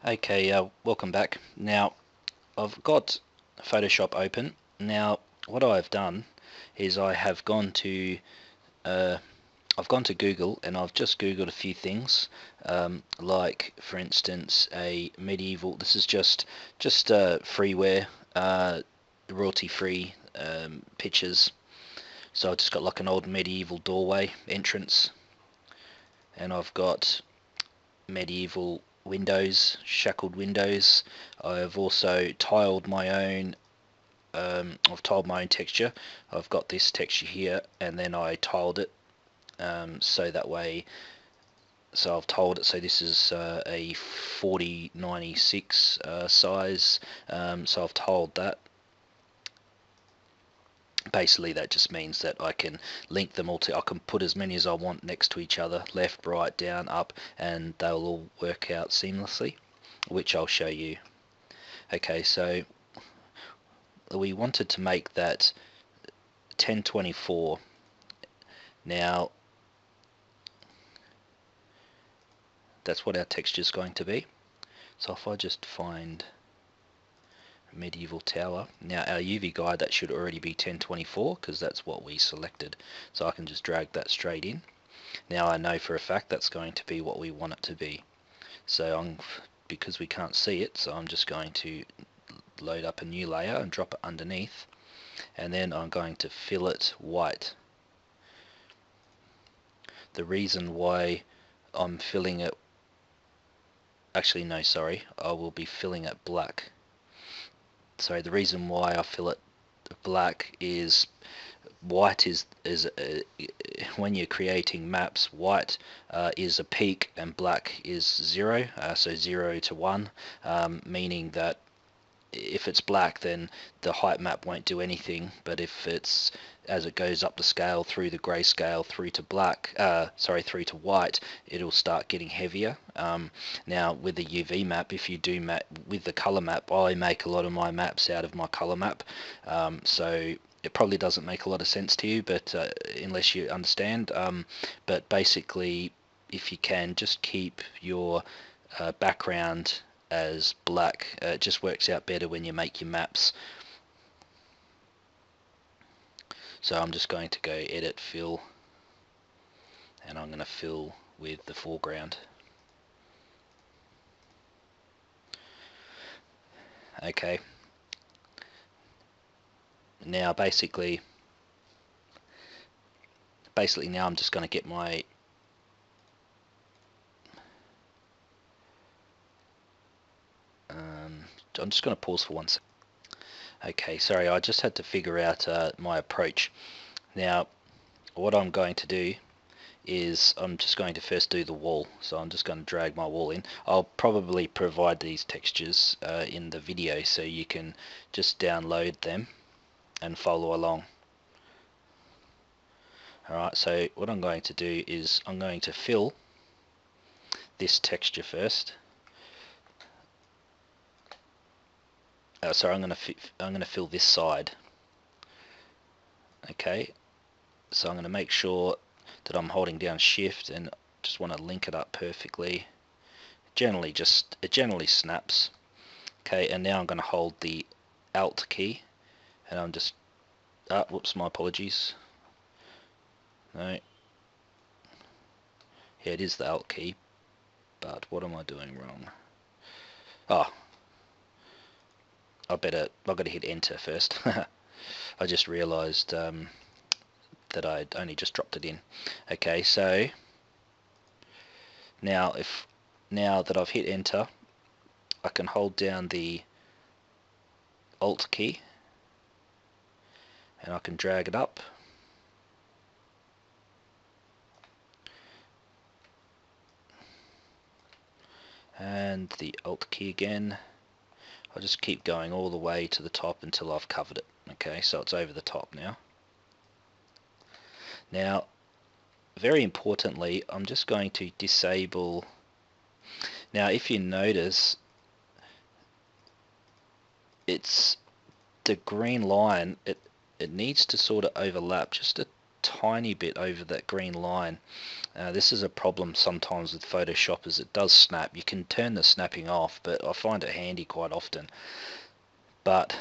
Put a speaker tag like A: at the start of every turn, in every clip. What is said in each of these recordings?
A: Okay, welcome back. Now I've got Photoshop open. Now what I've done is I've gone to Google and I've just Googled a few things, like for instance a medieval. This is just freeware, royalty-free pictures. So I've just got like an old medieval doorway entrance, and I've got medieval windows, shackled windows. I've also tiled my own. I've tiled my own texture. I've got this texture here, and then I tiled it so that way. So I've tiled it so this is a 4096 size. So I've tiled that. Basically that just means that I can link them all I can put as many as I want next to each other, left, right, down, up, and they'll all work out seamlessly, which I'll show you. Okay, so we wanted to make that 1024. Now that's what our texture is going to be. So if I just find medieval tower, now our UV guide, that should already be 1024 because that's what we selected, so I can just drag that straight in. Now I know for a fact that's going to be what we want it to be, so because we can't see it, so I'm just going to load up a new layer and drop it underneath, and then I'm going to fill it white. The reason why I'm filling it, actually no, sorry, I will be filling it black. Sorry, the reason why I fill it black is white is when you're creating maps, white is a peak and black is 0, so 0 to 1, meaning that if it's black then the height map won't do anything, but if it's as it goes up the scale through the grayscale through to black, through to white, it'll start getting heavier. Now with the UV map, if you do map with the color map, I make a lot of my maps out of my color map, so it probably doesn't make a lot of sense to you, but unless you understand, but basically if you can just keep your background as black, it just works out better when you make your maps. So I'm just going to go edit fill, and I'm going to fill with the foreground. Okay, now basically now I'm just going to get my I'm just going to pause for 1 second. Okay, sorry, I just had to figure out my approach. Now what I'm going to do is I'm just going to first do the wall, so I'm just going to drag my wall in. I'll probably provide these textures in the video so you can just download them and follow along. Alright, so what I'm going to do is I'm going to fill this texture first. Sorry, I'm going to fill this side. Okay, so I'm going to make sure that I'm holding down shift and just want to link it up perfectly. It generally snaps. Okay, and now I'm going to hold the Alt key, and I'm just whoops, my apologies. No, yeah, it is the Alt key, but what am I doing wrong? Oh, I've got to hit enter first. I just realized that I'd only just dropped it in. Okay, so now that I've hit enter, I can hold down the Alt key and I can drag it up, and the Alt key again. I'll just keep going all the way to the top until I've covered it. Okay, so it's over the top now. Now, very importantly, I'm just going to disable. Now, if you notice, it's the green line. It needs to sort of overlap just tiny bit over that green line. This is a problem sometimes with Photoshop, as it does snap. You can turn the snapping off, but I find it handy quite often. But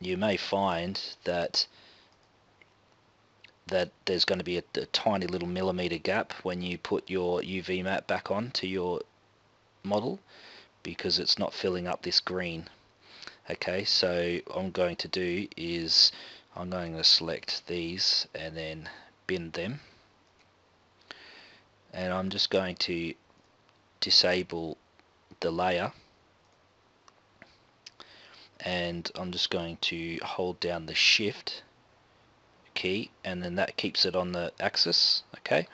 A: you may find that there's going to be a tiny little millimeter gap when you put your UV map back on to your model, because it's not filling up this green. Okay, so what I'm going to do is I'm going to select these and then bin them, and I'm just going to disable the layer, and I'm just going to hold down the shift key, and then that keeps it on the axis. Okay,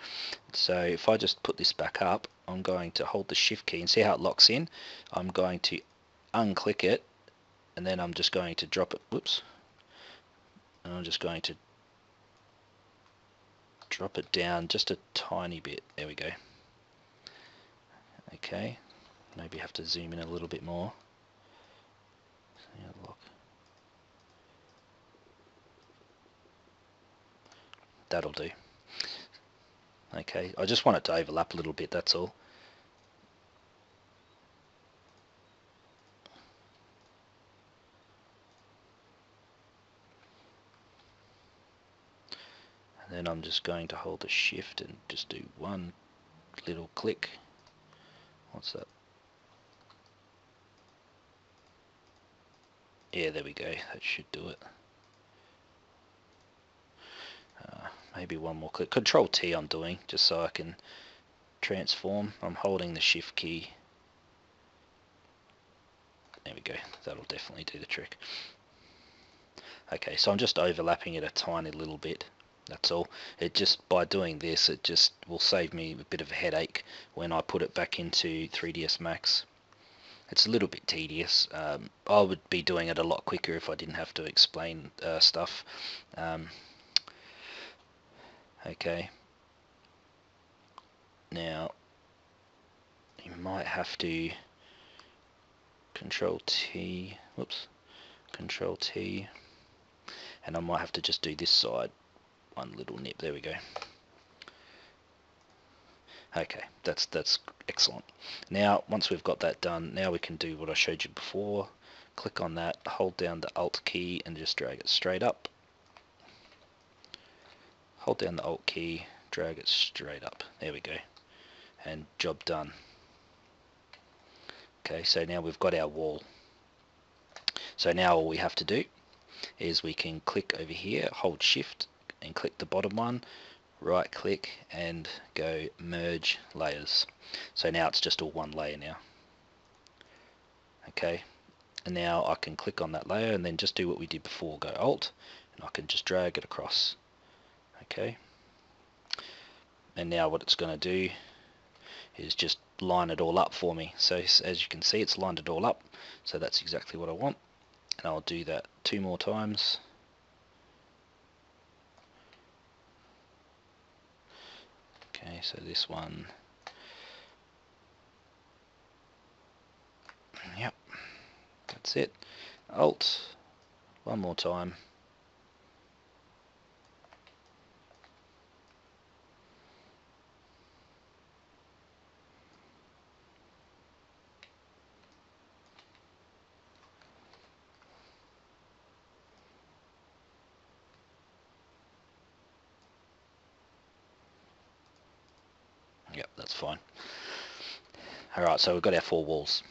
A: so if I just put this back up, I'm going to hold the shift key and see how it locks in. I'm going to unclick it, and then I'm just going to drop it, whoops, and I'm just going to drop it down just a tiny bit. There we go. Okay, maybe have to zoom in a little bit more. That'll do. Okay, I just want it to overlap a little bit, that's all. And then I'm just going to hold the shift and just do one little click. What's that? Yeah, there we go. That should do it. Maybe one more click. Control T I'm doing, just so I can transform. I'm holding the shift key. There we go. That'll definitely do the trick. Okay, so I'm just overlapping it a tiny little bit. That's all. It just, by doing this, it just will save me a bit of a headache when I put it back into 3ds Max. It's a little bit tedious. I would be doing it a lot quicker if I didn't have to explain stuff. Okay. Now, you might have to Control T, whoops, Control T, and I might have to just do this side one little nip. There we go. Okay, that's excellent. Now, once we've got that done, now we can do what I showed you before. Click on that, hold down the Alt key, and just drag it straight up. Hold down the Alt key, drag it straight up. There we go. And job done. Okay, so now we've got our wall. So now all we have to do is we can click over here, hold shift and click the bottom one, right click and go merge layers. So now it's just all one layer now. Okay, and now I can click on that layer and then just do what we did before, go Alt, and I can just drag it across. Okay, and now what it's going to do is just line it all up for me. So as you can see, it's lined it all up, so that's exactly what I want, and I'll do that 2 more times. Okay, so this one, yep, that's it. Alt, one more time. Yep, that's fine. Alright, so we've got our 4 walls.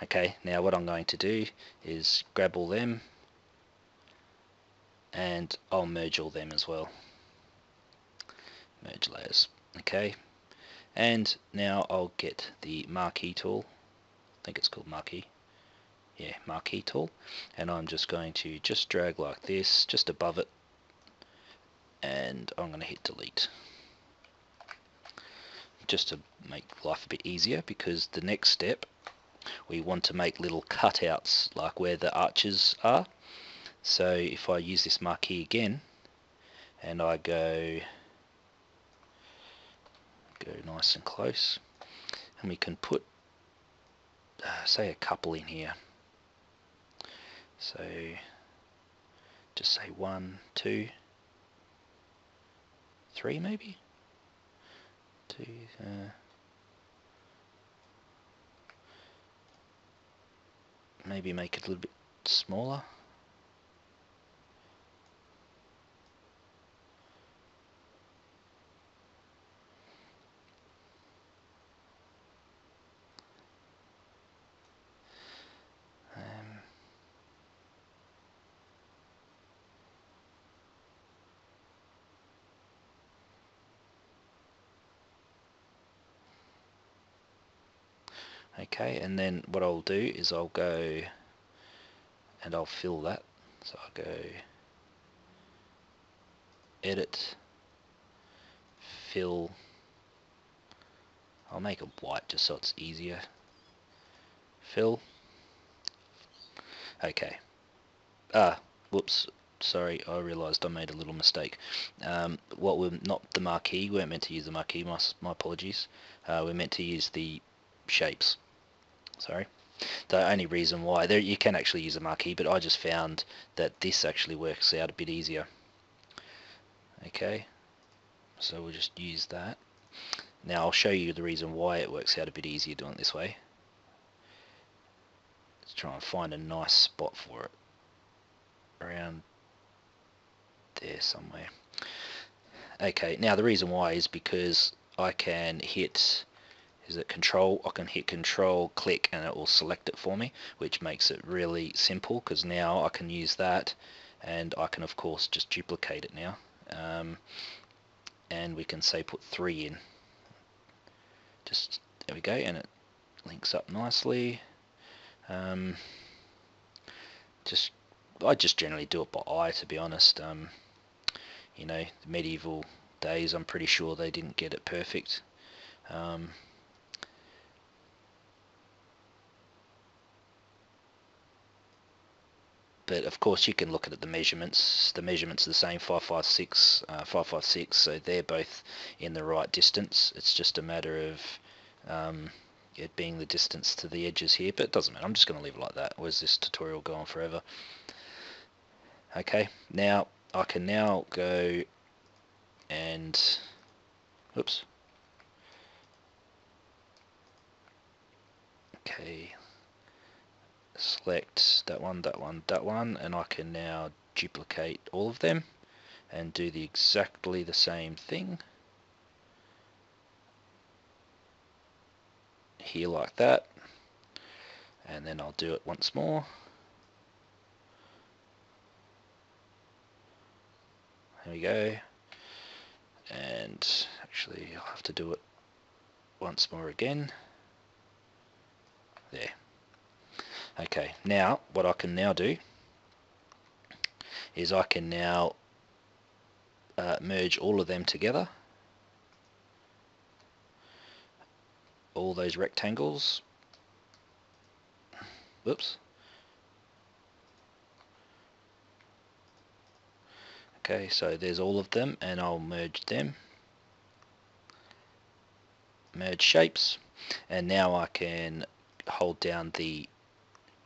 A: Okay, now what I'm going to do is grab all them and I'll merge all them as well. Merge layers. Okay, and now I'll get the marquee tool. I think it's called marquee. Yeah, marquee tool. And I'm just going to just drag like this, just above it. And I'm going to hit delete. Just to make life a bit easier, because the next step, we want to make little cutouts like where the arches are. So if I use this marquee again and I go nice and close, and we can put say a couple in here. So just say 1, 2, 3 maybe? 2, maybe make it a little bit smaller. Okay, and then what I'll do is I'll go and I'll fill that. So I'll go edit, fill. I'll make it white just so it's easier. Fill. Okay. Whoops. Sorry, I realised I made a little mistake. What we're not the marquee. We weren't meant to use the marquee. My apologies. We're meant to use the shapes. Sorry. The only reason why you can actually use a marquee, but I just found that this actually works out a bit easier. Okay. So we'll just use that. Now I'll show you the reason why it works out a bit easier doing it this way. Let's try and find a nice spot for it. Around there somewhere. Okay, now the reason why is because I can hit, control? I can hit control, click, and it will select it for me, which makes it really simple because now I can use that, and I can of course just duplicate it now. And we can say put 3 in. Just there we go, and it links up nicely. I just generally do it by eye, to be honest. You know, the medieval days, I'm pretty sure they didn't get it perfect. But of course you can look at the measurements. The measurements are the same, 556, 556, so they're both in the right distance. It's just a matter of it being the distance to the edges here, but it doesn't matter. I'm just going to leave it like that. Or is this tutorial go on forever? Okay, now I can now go and, oops. Okay, select that one, that one, that one, and I can now duplicate all of them and do exactly the same thing here like that, and then I'll do it once more. There we go, and actually I'll have to do it once more again. There. Okay, now what I can now do is I can now merge all of them together, all those rectangles. Whoops. Okay, so there's all of them, and I'll merge them. Merge shapes, and now I can hold down the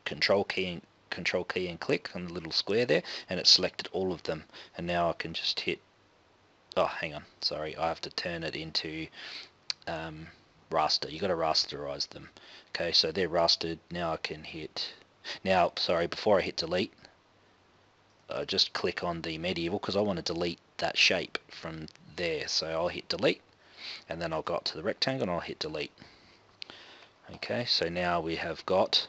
A: control key and click on the little square there, and it selected all of them. And now I can just hit, oh hang on, sorry, I have to turn it into raster. You got to rasterize them. Okay, so they're rastered. Now I can hit, now sorry, before I hit delete, just click on the medieval because I want to delete that shape from there. So I'll hit delete, and then I'll go up to the rectangle and I'll hit delete. Okay, so now we have got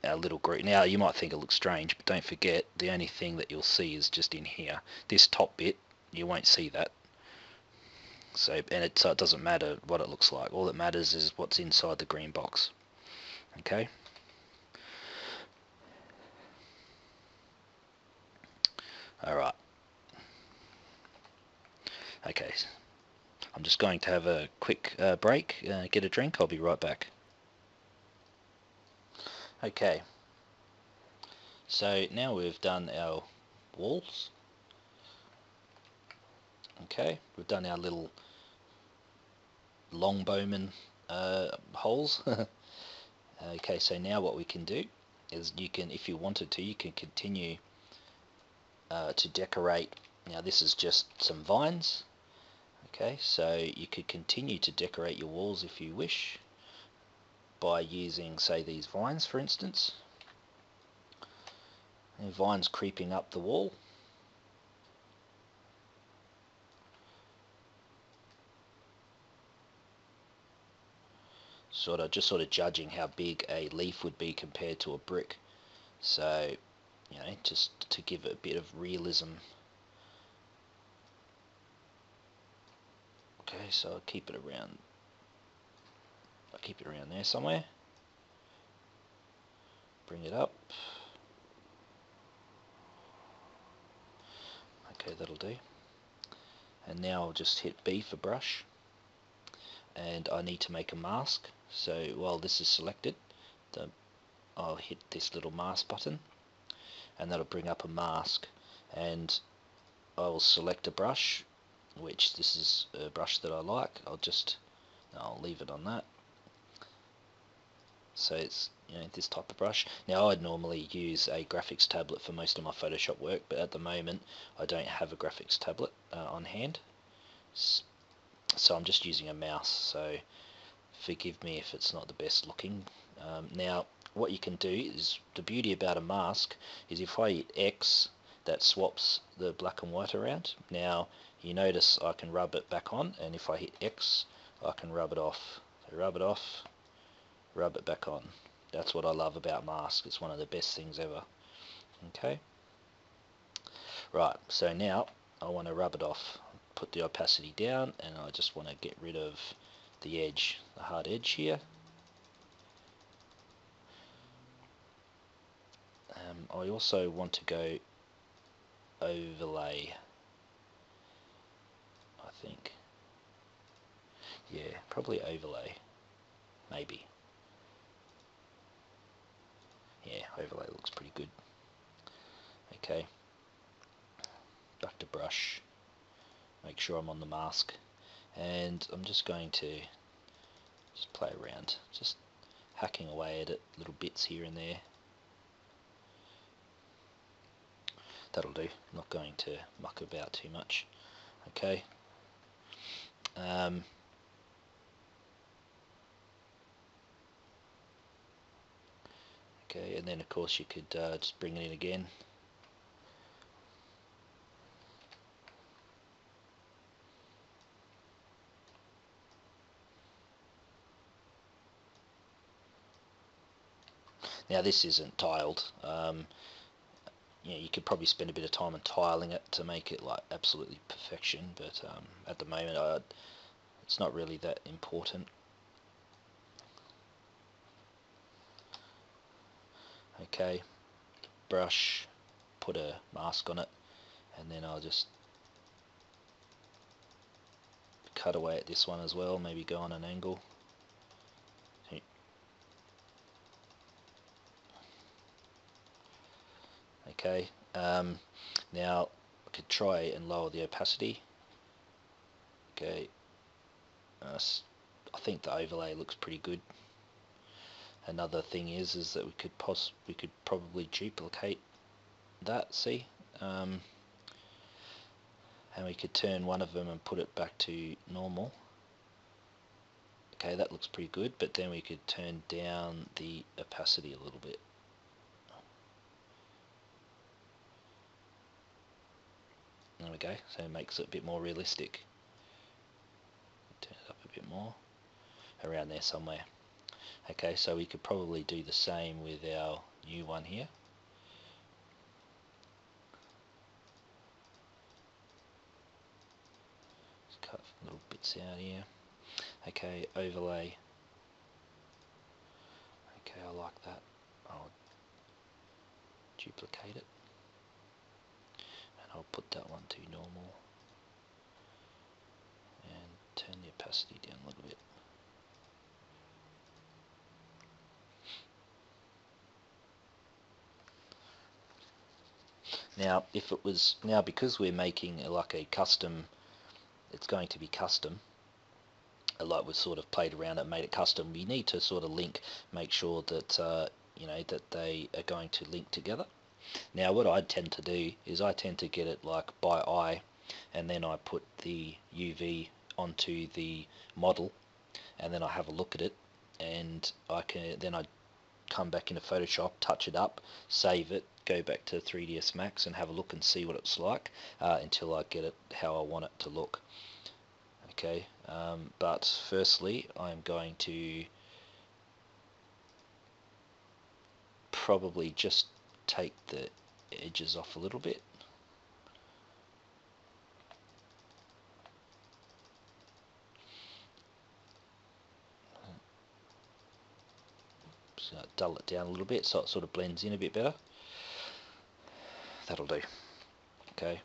A: our little group. Now you might think it looks strange, but don't forget the only thing that you'll see is just in here. This top bit, you won't see that. So it doesn't matter what it looks like. All that matters is what's inside the green box. Okay. Alright. Okay. I'm just going to have a quick break, get a drink. I'll be right back. Okay. So now we've done our walls. Okay. We've done our little longbowman holes. Okay, so now what we can do is you can, if you wanted to, you can continue to decorate. Now this is just some vines, Okay, so you could continue to decorate your walls if you wish by using, say, these vines, for instance. And vines creeping up the wall. Just sort of judging how big a leaf would be compared to a brick. So, you know, just to give it a bit of realism. Okay, so I'll keep it around there somewhere. Bring it up. Okay, that'll do. And now I'll just hit B for brush. And I need to make a mask. So while this is selected, I'll hit this little mask button, and that'll bring up a mask. And I will select a brush, which this is a brush that I like. I'll leave it on that. So it's, you know, this type of brush. Now I'd normally use a graphics tablet for most of my Photoshop work, but at the moment I don't have a graphics tablet on hand, so I'm just using a mouse. So forgive me if it's not the best looking. Now what you can do is, the beauty about a mask is if I hit X, that swaps the black and white around. Now you notice I can rub it back on, and if I hit X I can rub it off. So rub it off, rub it back on. That's what I love about masks. It's one of the best things ever. Okay, right, so now I want to rub it off. Put the opacity down, and I just want to get rid of the edge, the hard edge here. I also want to go overlay, I think. Yeah, probably overlay, maybe. Yeah, overlay looks pretty good. Okay, back to brush, make sure I'm on the mask, and I'm just going to just play around, just hacking away at it, little bits here and there. That'll do. I'm not going to muck about too much. Okay. Okay, and then of course you could just bring it in again. Now this isn't tiled. You know, you could probably spend a bit of time on tiling it to make it like absolutely perfection, but at the moment it's not really that important. Okay, brush, put a mask on it, and then I'll just cut away at this one as well, maybe go on an angle. Okay, now I could try and lower the opacity. Okay, I think the overlay looks pretty good. Another thing is that we could probably duplicate that. See, and we could turn one of them and put it back to normal. Okay, that looks pretty good, but then we could turn down the opacity a little bit. There we go, so it makes it a bit more realistic. Turn it up a bit more, around there somewhere. Okay, so we could probably do the same with our new one here. Just cut little bits out here. Okay, overlay. Okay, I like that. I'll duplicate it, and I'll put that one to normal, and turn the opacity down a little bit. Now, because we're making like a custom, it's going to be custom. Like we've sort of played around and made it custom. We need to sort of make sure that you know, that they are going to link together. Now, what I tend to do is I tend to get it like by eye, and then I put the UV onto the model, and then I have a look at it, and I come back into Photoshop, touch it up, save it, go back to 3ds Max and have a look and see what it's like until I get it how I want it to look. Okay, but firstly I'm going to probably just take the edges off a little bit. So dull it down a little bit so it sort of blends in a bit better. That'll do. Okay.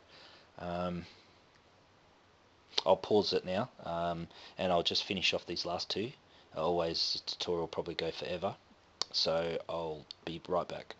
A: I'll pause it now, and I'll just finish off these last two. Always, the tutorial will probably go forever, so I'll be right back.